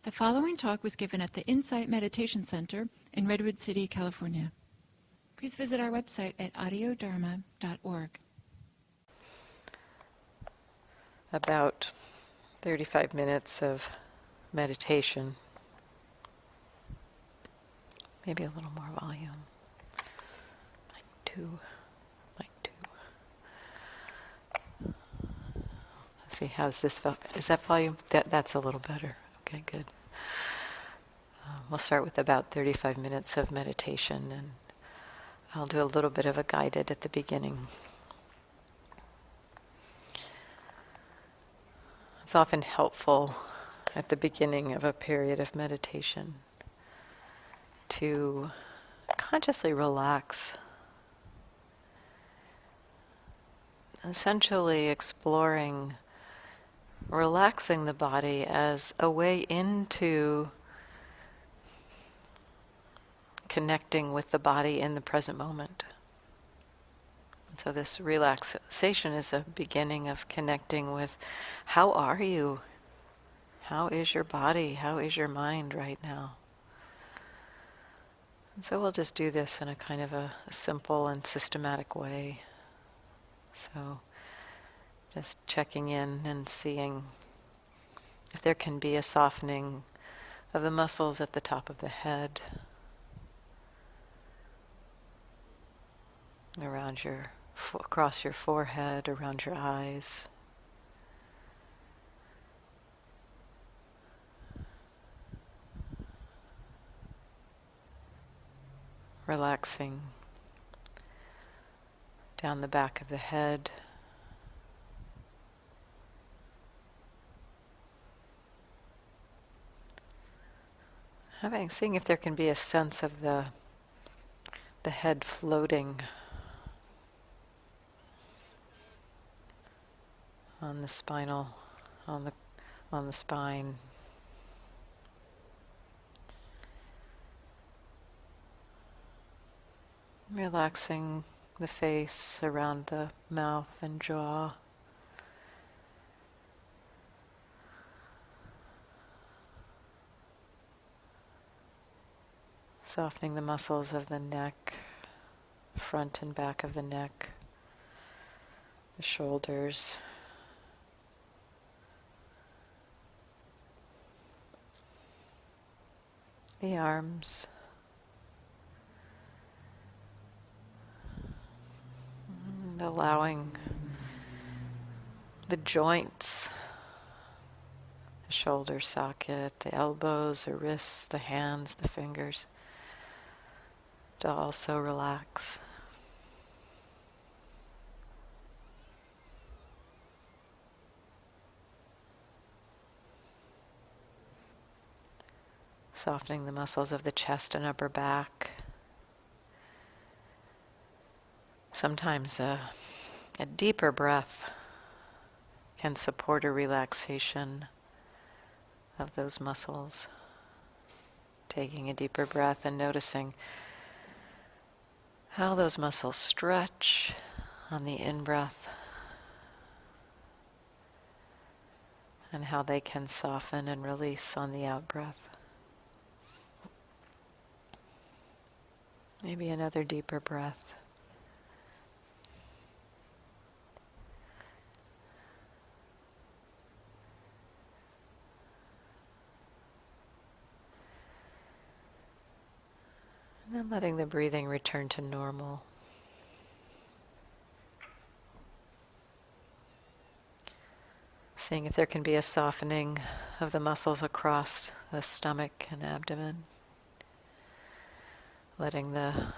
The following talk was given at the Insight Meditation Center in Redwood City, California. Please visit our website at audiodharma.org. About 35 minutes of meditation. Maybe a little more volume. Mic two. Let's see, how's this? Is that volume? That's a little better. Okay, good. We'll start with about 35 minutes of meditation, and I'll do a little bit of a guided at the beginning. It's often helpful at the beginning of a period of meditation to consciously relax, essentially exploring relaxing the body as a way into connecting with the body in the present moment. So this relaxation is a beginning of connecting with how are you? How is your body? How is your mind right now? And so we'll just do this in a kind of a simple and systematic way. So just checking in and seeing if there can be a softening of the muscles at the top of the head, around across your forehead, around your eyes. Relaxing down the back of the head. Seeing if there can be a sense of the head floating on the spine. Relaxing the face around the mouth and jaw. Softening the muscles of the neck, front and back of the neck, the shoulders. The arms. And allowing the joints, the shoulder socket, the elbows, the wrists, the hands, the fingers, to also relax. Softening the muscles of the chest and upper back. Sometimes a deeper breath can support a relaxation of those muscles. Taking a deeper breath and noticing how those muscles stretch on the in-breath and how they can soften and release on the out-breath. Maybe another deeper breath. And then letting the breathing return to normal. Seeing if there can be a softening of the muscles across the stomach and abdomen. Letting the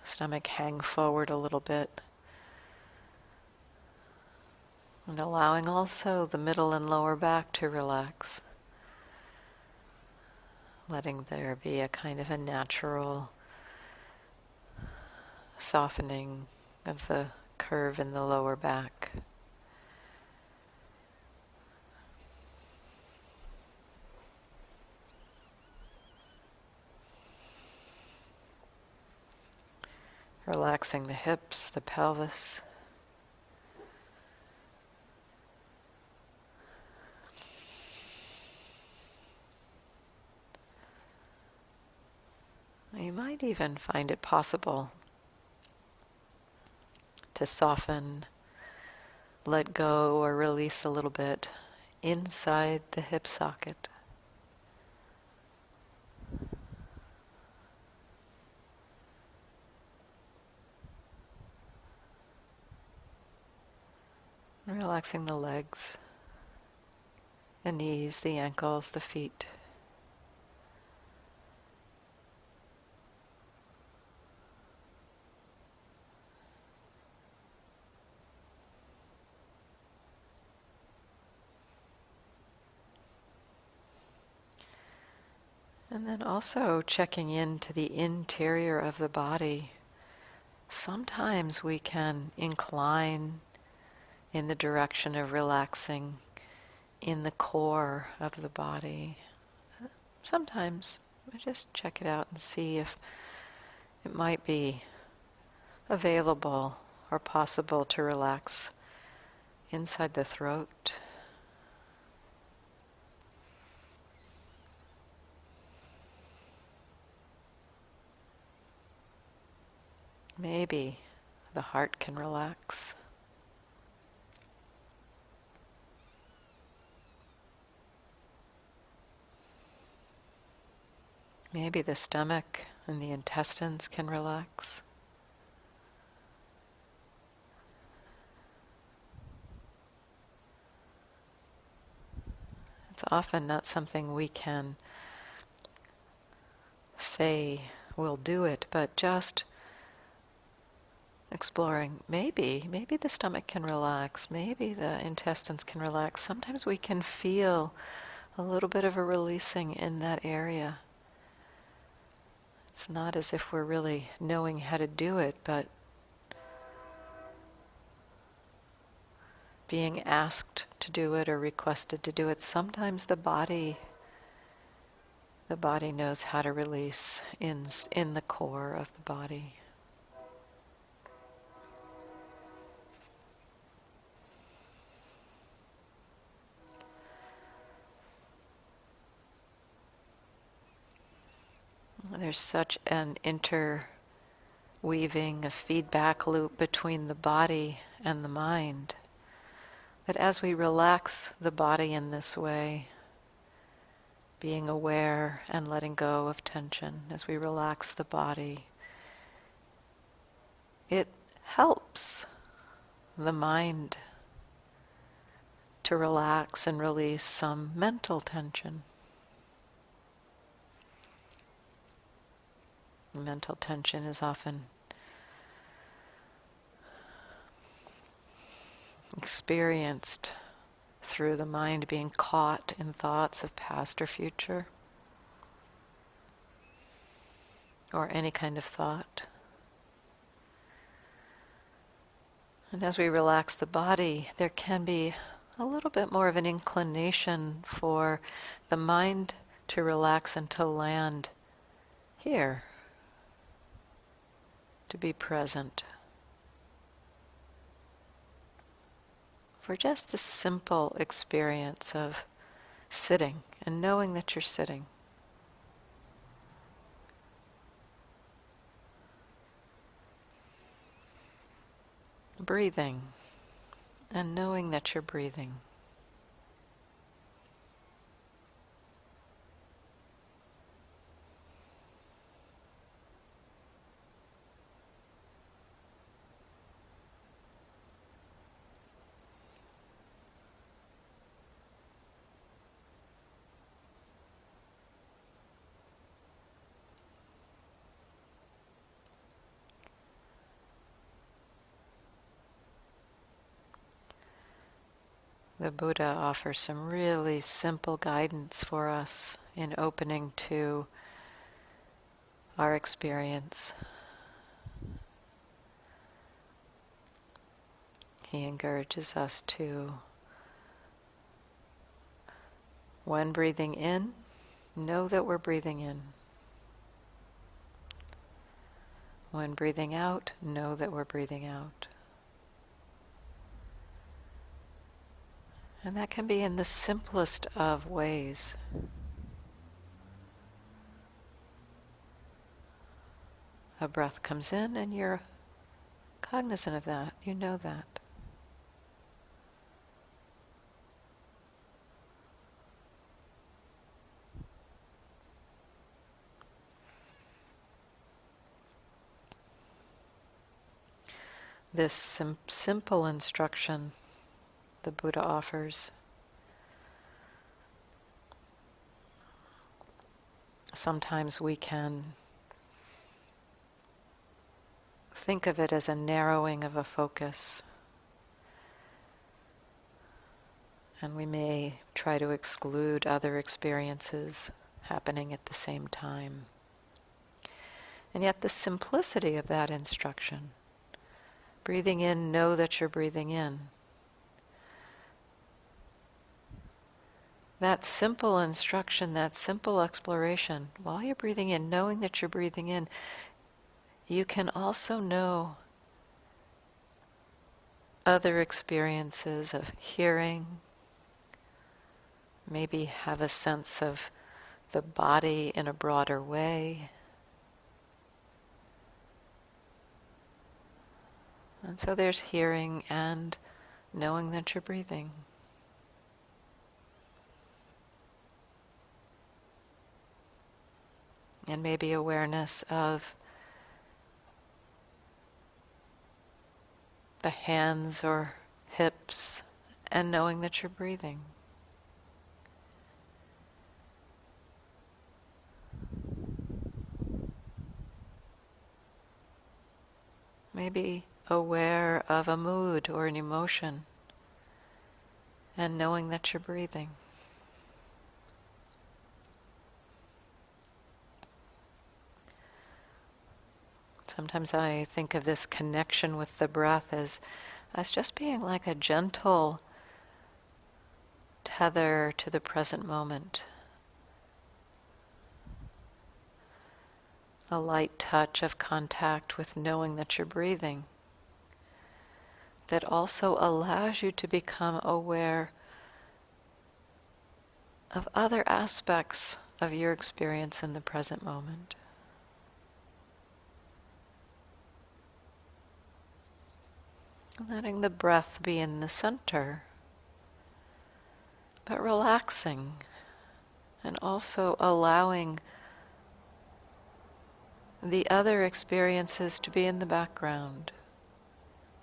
stomach hang forward a little bit. And allowing also the middle and lower back to relax. Letting there be a kind of a natural softening of the curve in the lower back. Relaxing the hips, the pelvis. You might even find it possible to soften, let go, or release a little bit inside the hip socket. Relaxing the legs, the knees, the ankles, the feet. And then also checking into the interior of the body. Sometimes we can incline in the direction of relaxing in the core of the body. Sometimes we just check it out and see if it might be available or possible to relax inside the throat. Maybe the heart can relax. Maybe the stomach and the intestines can relax. It's often not something we can say we'll do it, but just exploring, maybe the stomach can relax, maybe the intestines can relax. Sometimes we can feel a little bit of a releasing in that area. It's not as if we're really knowing how to do it, but being asked to do it or requested to do it. Sometimes the body knows how to release in the core of the body. There's such an interweaving, a feedback loop between the body and the mind, that as we relax the body in this way, being aware and letting go of tension, as we relax the body, it helps the mind to relax and release some mental tension. Mental tension is often experienced through the mind being caught in thoughts of past or future, or any kind of thought. And as we relax the body, there can be a little bit more of an inclination for the mind to relax and to land here, to be present. For just the simple experience of sitting and knowing that you're sitting. Breathing and knowing that you're breathing. The Buddha offers some really simple guidance for us in opening to our experience. He encourages us to, when breathing in, know that we're breathing in. When breathing out, know that we're breathing out. And that can be in the simplest of ways. a breath comes in and you're cognizant of that, you know that. This simple instruction the Buddha offers, sometimes we can think of it as a narrowing of a focus, and we may try to exclude other experiences happening at the same time. And yet the simplicity of that instruction, breathing in, know that you're breathing in. That simple instruction, that simple exploration, while you're breathing in, knowing that you're breathing in, you can also know other experiences of hearing, maybe have a sense of the body in a broader way. And so there's hearing and knowing that you're breathing. And maybe awareness of the hands or hips and knowing that you're breathing. Maybe aware of a mood or an emotion and knowing that you're breathing. Sometimes I think of this connection with the breath as just being like a gentle tether to the present moment. A light touch of contact with knowing that you're breathing that also allows you to become aware of other aspects of your experience in the present moment. Letting the breath be in the center, but relaxing and also allowing the other experiences to be in the background.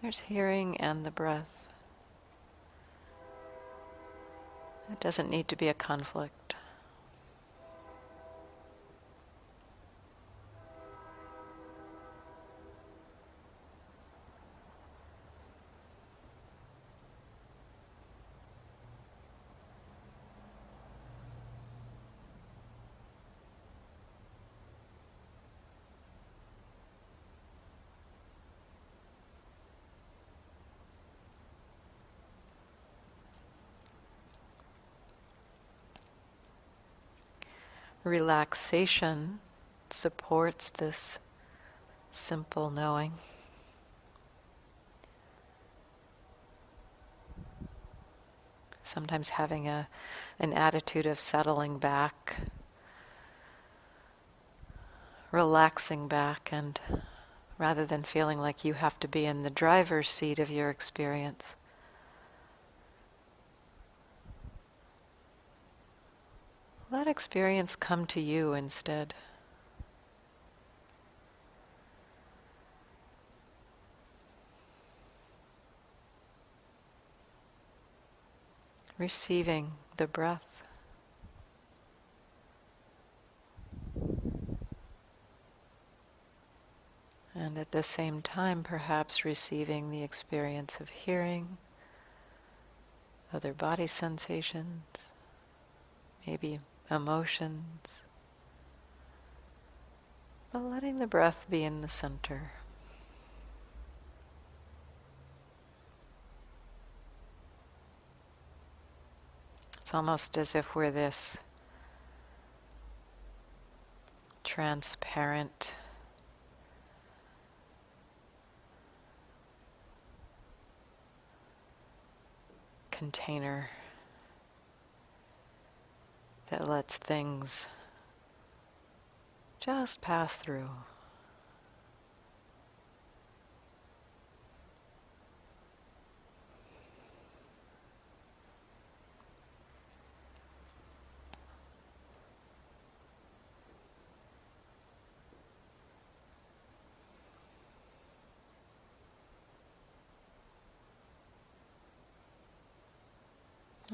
There's hearing and the breath. It doesn't need to be a conflict. Relaxation supports this simple knowing. Sometimes having an attitude of settling back, relaxing back, and rather than feeling like you have to be in the driver's seat of your experience, let experience come to you instead. Receiving the breath. And at the same time, perhaps receiving the experience of hearing, other body sensations, maybe emotions, but letting the breath be in the center. It's almost as if we're this transparent container that lets things just pass through.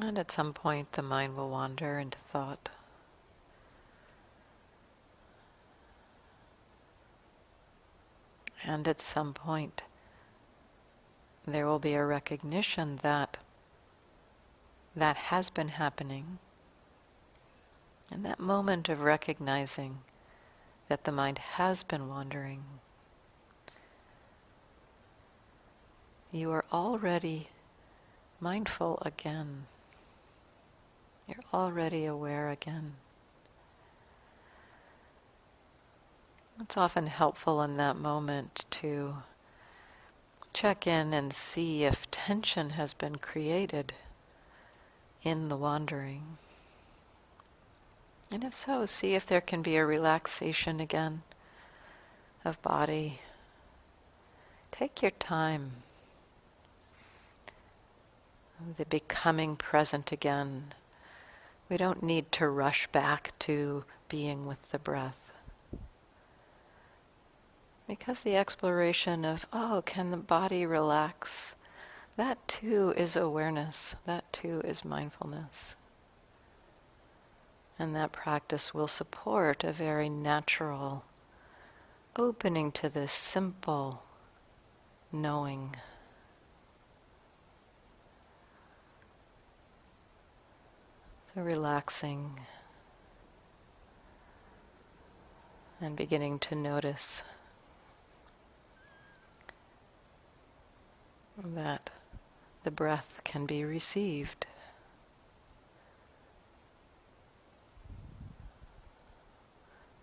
And at some point the mind will wander into thought. And at some point there will be a recognition that that has been happening. And that moment of recognizing that the mind has been wandering, you are already mindful again. You're already aware again. It's often helpful in that moment to check in and see if tension has been created in the wandering. And if so, see if there can be a relaxation again of body. Take your time. The becoming present again. We don't need to rush back to being with the breath. Because the exploration of, can the body relax? That too is awareness. That too is mindfulness. And that practice will support a very natural opening to this simple knowing. So relaxing and beginning to notice that the breath can be received.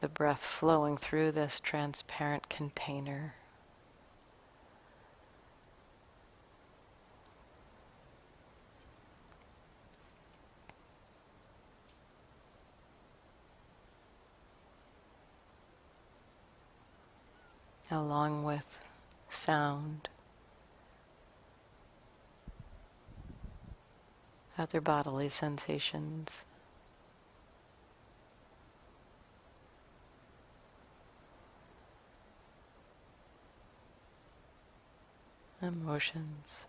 The breath flowing through this transparent container. Along with sound, other bodily sensations. Emotions.